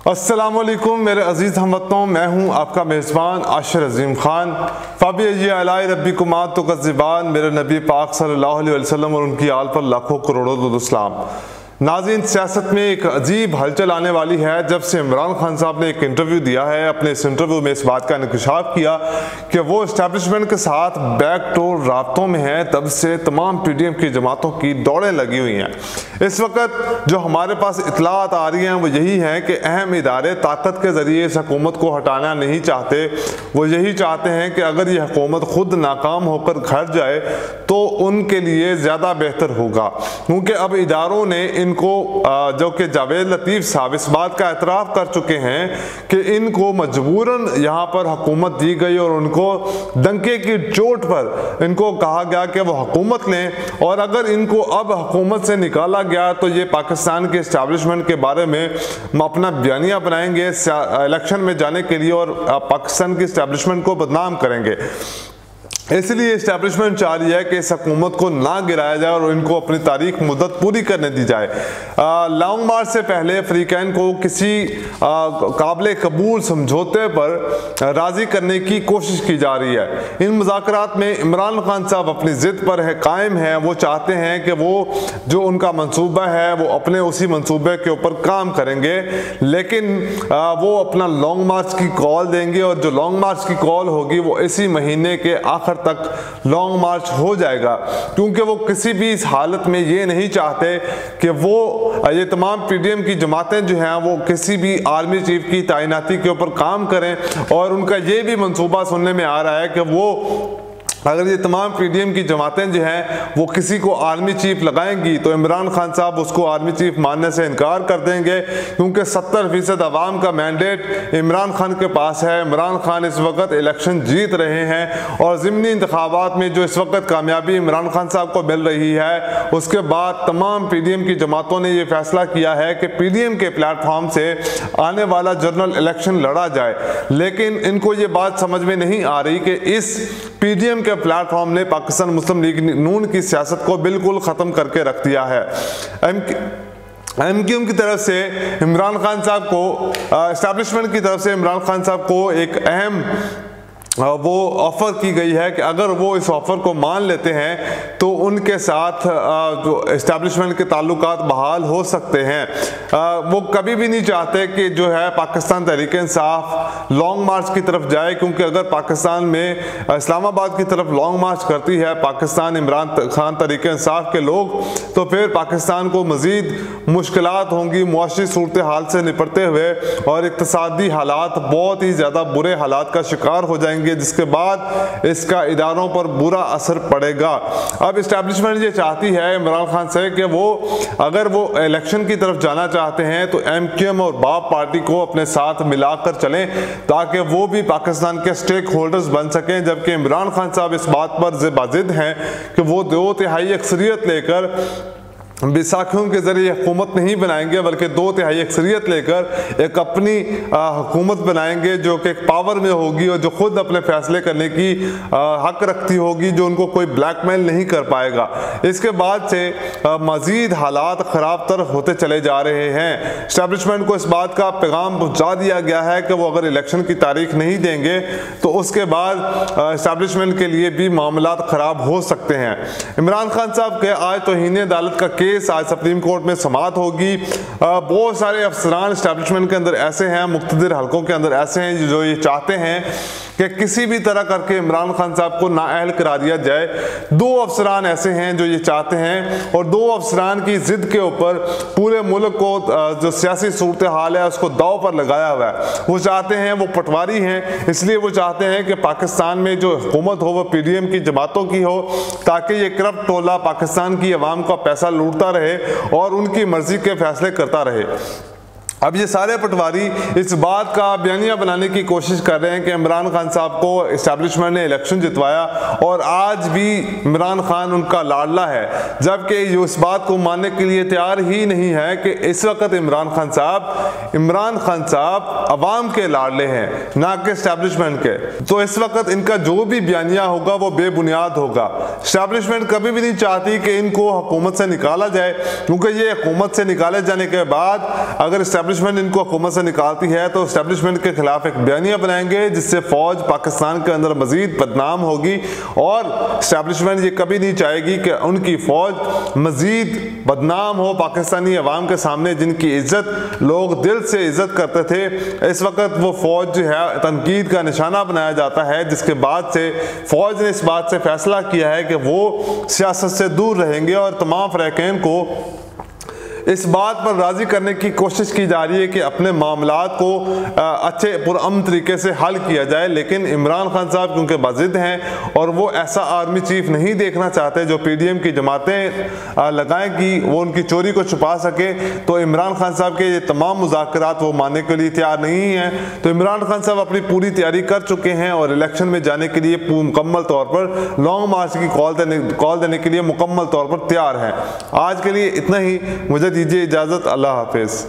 अस्सलामुअलैकुम मेरे अजीज़ हमवतनों, मैं हूँ आपका मेज़बान आशिर अज़ीम ख़ान। फ़ाबी अलाई रब्बिकुमात तो कज़िबान, मेरे नबी पाक सल्लल्लाहु अलैहि वसल्लम और उनकी आल पर लाखों करोड़ों दुरूद-सलाम। नाज़रीन, सियासत में एक अजीब हलचल आने वाली है जब से इमरान खान साहब ने एक इंटरव्यू दिया है। अपने इस इंटरव्यू में इस बात का इंकशाफ किया कि वो इस्टेब्लिशमेंट के साथ बैकडोर राब्तों में है, तब से तमाम PDM की जमातों की दौड़ें लगी हुई हैं। इस वक्त जो हमारे पास इतलात आ रही हैं वो यही है कि अहम इदारे ताकत के ज़रिए इस हुकूमत को हटाना नहीं चाहते। वो यही चाहते हैं कि अगर ये हुकूमत खुद नाकाम होकर घर जाए तो उनके लिए ज़्यादा बेहतर होगा, क्योंकि अब इदारों ने इनको जो कि जावेद लतीफ़ साहब इस बात का एतराफ़ कर चुके हैं कि इनको मजबूरन यहाँ पर हुकूमत दी गई और उनको डंके की चोट पर इनको कहा गया कि वो हुकूमत लें, और अगर इनको अब हुकूमत से निकाला गया तो ये पाकिस्तान के इस्टेब्लिशमेंट के बारे में अपना बयानिया बनाएंगे इलेक्शन में जाने के लिए और पाकिस्तान की इस्टेब्लिशमेंट को बदनाम करेंगे। इसलिए इस्टेब्लिशमेंट चाह रही है कि इस हुकूमत को ना गिराया जाए और इनको अपनी तारीख मुद्दत पूरी करने दी जाए। लॉन्ग मार्च से पहले फ्रीकैन को किसी काबिल कबूल समझौते पर राज़ी करने की कोशिश की जा रही है। इन मुज़ाकरात में इमरान खान साहब अपनी ज़िद पर कायम है। वो चाहते हैं कि वो जो उनका मंसूबा है वो अपने उसी मंसूबे के ऊपर काम करेंगे, लेकिन वो अपना लॉन्ग मार्च की कॉल देंगे और जो लॉन्ग मार्च की कॉल होगी वो इसी महीने के आखिर तक लॉन्ग मार्च हो जाएगा, क्योंकि वो किसी भी इस हालत में ये नहीं चाहते कि वो ये तमाम PDM की जमातें जो हैं वो किसी भी आर्मी चीफ की तैनाती के ऊपर काम करें। और उनका ये भी मंसूबा सुनने में आ रहा है कि वो अगर ये तमाम PDM की जमातें जो हैं वो किसी को आर्मी चीफ लगाएंगी तो इमरान खान साहब उसको आर्मी चीफ मानने से इनकार कर देंगे, क्योंकि 70% अवाम का मैंडेट इमरान खान के पास है। इमरान खान इस वक्त इलेक्शन जीत रहे हैं और ज़िमनी इंतखाबात में जो इस वक्त कामयाबी इमरान खान साहब को मिल रही है, उसके बाद तमाम PDM की जमातों ने ये फैसला किया है कि PDM के प्लेटफॉर्म से आने वाला जनरल इलेक्शन लड़ा जाए। लेकिन इनको ये बात समझ में नहीं आ रही कि इस PDM प्लेटफॉर्म ने पाकिस्तान मुस्लिम लीग नून की सियासत को बिल्कुल ख़त्म करके रख दिया है। MQM की तरफ से इमरान खान साहब को इस्टेब्लिशमेंट की तरफ से इमरान खान साहब को एक अहम वो ऑफ़र की गई है कि अगर वो इस ऑफ़र को मान लेते हैं तो उनके साथ जो इस्टेब्लिशमेंट के ताल्लुकात बहाल हो सकते हैं। वो कभी भी नहीं चाहते कि जो है पाकिस्तान तहरीक इंसाफ लॉन्ग मार्च की तरफ जाए, क्योंकि अगर पाकिस्तान में इस्लामाबाद की तरफ लॉन्ग मार्च करती है पाकिस्तान इमरान खान तहरीक इंसाफ के लोग, तो फिर पाकिस्तान को मज़ीद मुश्किलात होंगी मुआशी सूरत हाल से निपटते हुए, और इक़्तिसादी हालात बहुत ही ज़्यादा बुरे हालात का शिकार हो जाएंगे, जिसके बाद इसका इदारों पर बुरा असर पड़ेगा। अब इस्टेब्लिशमेंट ये चाहती है इमरान खान से कि वो अगर वो इलेक्शन की तरफ जाना चाहते हैं तो MQM और बाप पार्टी को अपने साथ मिलाकर चलें, ताकि वो भी पाकिस्तान के स्टेक होल्डर्स बन सकें। जबकि इमरान खान साहब इस बात पर बाजिद हैं कि वो 2/3 अक्सरियत लेकर बैसाखियों के जरिए हुकूमत नहीं बनाएंगे, बल्कि 2/3 अक्सरियत लेकर एक अपनी हुकूमत बनाएंगे जो कि पावर में होगी और जो खुद अपने फैसले करने की हक रखती होगी, जो उनको कोई ब्लैकमेल नहीं कर पाएगा। इसके बाद से मज़ीद हालात ख़राब तर होते चले जा रहे हैं। इस्टेब्लिशमेंट को इस बात का पैगाम पहुँचा दिया गया है कि वो अगर इलेक्शन की तारीख नहीं देंगे तो उसके बाद इस्टेब्लिशमेंट के लिए भी मामलात ख़राब हो सकते हैं। इमरान खान साहब के आज तौहीन अदालत का आज सुप्रीम कोर्ट में समाअत होगी। बहुत सारे अफसरान इस्टेब्लिशमेंट के अंदर ऐसे हैं, मुख्तदिर हलकों के अंदर ऐसे हैं जो ये चाहते हैं कि किसी भी तरह करके इमरान खान साहब को नाअहल करा दिया जाए। 2 अफसरान ऐसे हैं जो ये चाहते हैं, और 2 अफसरान की जिद के ऊपर पूरे मुल्क को जो सियासी सूरत हाल है उसको दाव पर लगाया हुआ है। वो चाहते हैं, वो पटवारी हैं, इसलिए वो चाहते हैं कि पाकिस्तान में जो हुकूमत हो वो PDM की जमातों की हो, ताकि ये करप्ट टोला पाकिस्तान की अवाम का पैसा लूटता रहे और उनकी मर्जी के फैसले करता रहे। अब ये सारे पटवारी इस बात का बयानिया बनाने की कोशिश कर रहे हैं कि इमरान खान साहब को इस्टेब्लिशमेंट ने इलेक्शन जितवाया और आज भी इमरान खान उनका लाडला है, जबकि ये इस बात को मानने के लिए तैयार ही नहीं है कि इस वक्त इमरान खान साहब अवाम के लाडले हैं, ना कि इस्टेब्लिशमेंट के। तो इस वक्त इनका जो भी बयानिया होगा वो बेबुनियाद होगा। इस्टेब्लिशमेंट कभी भी नहीं चाहती कि इनको हुकूमत से निकाला जाए, क्योंकि ये हुकूमत से निकाले जाने के बाद अगर इस्टेब्लिशमेंट इनको हुकूमत से निकालती है तो इस्टेब्लिशमेंट के खिलाफ एक बयानिया बनाएंगे जिससे फौज पाकिस्तान के अंदर मजीद बदनाम होगी और इस्टेब्लिशमेंट ये कभी नहीं चाहेगी कि उनकी फौज मजीद बदनाम हो पाकिस्तानी अवाम के सामने, जिनकी इज्जत लोग दिल से इज्जत करते थे। इस वक्त वो फौज जो है तनकीद का निशाना बनाया जाता है, जिसके बाद से फौज ने इस बात से फैसला किया है कि वो सियासत से दूर रहेंगे और तमाम फ़रक़ैन को इस बात पर राज़ी करने की कोशिश की जा रही है कि अपने मामलात को अच्छे पुरअमन तरीके से हल किया जाए। लेकिन इमरान खान साहब क्योंकि बाज़िद हैं और वो ऐसा आर्मी चीफ नहीं देखना चाहते जो PDM की जमातें लगाएं कि वो उनकी चोरी को छुपा सके, तो इमरान खान साहब के ये तमाम मुज़ाकरात वो मानने के लिए तैयार नहीं हैं। तो इमरान खान साहब अपनी पूरी तैयारी कर चुके हैं और इलेक्शन में जाने के लिए मुकम्मल तौर पर लॉन्ग मार्च की कॉल देने के लिए मुकम्मल तौर पर तैयार हैं। आज के लिए इतना ही, मुझे दीजिए इजाज़त। अल्लाह हाफिज़।